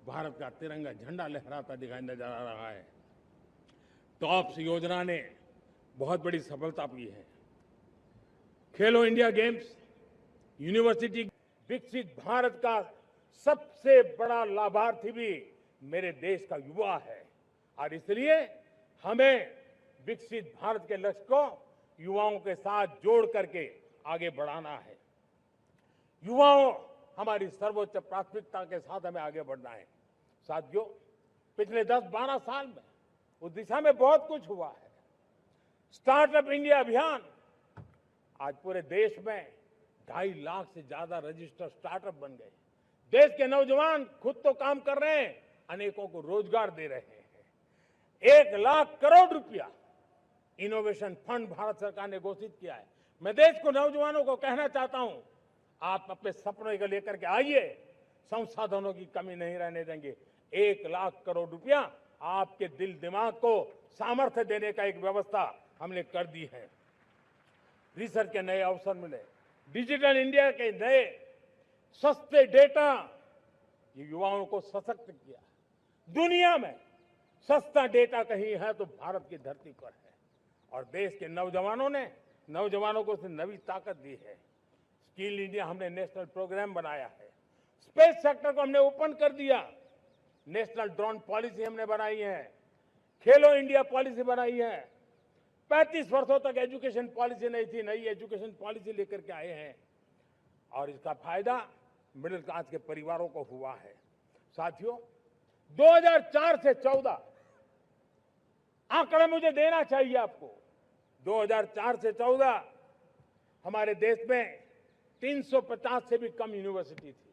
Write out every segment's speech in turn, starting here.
भारत का तिरंगा झंडा लहराता दिखाई नजर आ रहा है। टॉप्स योजना ने बहुत बड़ी सफलता पाई है। खेलो इंडिया गेम्स यूनिवर्सिटी विकसित भारत का सबसे बड़ा लाभार्थी भी मेरे देश का युवा है और इसलिए हमें विकसित भारत के लक्ष्य को युवाओं के साथ जोड़ करके आगे बढ़ाना है। युवाओं हमारी सर्वोच्च प्राथमिकता के साथ हमें आगे बढ़ना है। साथियों, पिछले 10-12 साल में उस दिशा में बहुत कुछ हुआ है। स्टार्टअप इंडिया अभियान आज पूरे देश में 2.5 लाख से ज्यादा रजिस्टर्ड स्टार्टअप बन गए। देश के नौजवान खुद तो काम कर रहे हैं, अनेकों को रोजगार दे रहे हैं। 1 लाख करोड़ रुपया इनोवेशन फंड भारत सरकार ने घोषित किया है। मैं देश को नौजवानों को कहना चाहता हूं, आप अपने सपनों को लेकर के आइए, संसाधनों की कमी नहीं रहने देंगे। 1 लाख करोड़ रुपया आपके दिल दिमाग को सामर्थ्य देने का एक व्यवस्था हमने कर दी है। रिसर्च के नए अवसर मिले, डिजिटल इंडिया के नए सस्ते डेटा, ये युवाओं को सशक्त किया। दुनिया में सस्ता डेटा कहीं है तो भारत की धरती पर है और देश के नौजवानों को नई ताकत दी है। स्किल इंडिया हमने नेशनल प्रोग्राम बनाया है। स्पेस सेक्टर को हमने ओपन कर दिया। नेशनल ड्रोन पॉलिसी हमने बनाई है। खेलो इंडिया पॉलिसी बनाई है। 35 वर्षों तक एजुकेशन पॉलिसी नहीं थी, नई एजुकेशन पॉलिसी लेकर के आए हैं और इसका फायदा मिडिल क्लास के परिवारों को हुआ है। साथियों, 2004 से 14 आंकड़े मुझे देना चाहिए आपको। 2004 से 14 हमारे देश में 350 से भी कम यूनिवर्सिटी थी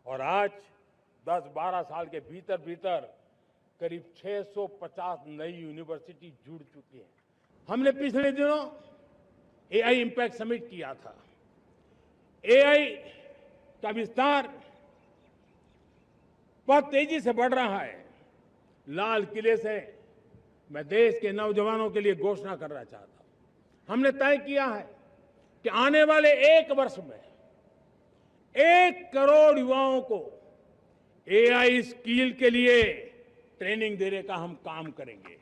और आज 10-12 साल के भीतर भीतर करीब 650 नई यूनिवर्सिटी जुड़ चुकी है। हमने पिछले दिनों एआई इंपैक्ट समिट किया था। एआई का विस्तार बहुत तेजी से बढ़ रहा है। लाल किले से मैं देश के नौजवानों के लिए घोषणा करना चाहता हूं। हमने तय किया है कि आने वाले 1 वर्ष में 1 करोड़ युवाओं को एआई स्किल के लिए ट्रेनिंग देने का हम काम करेंगे।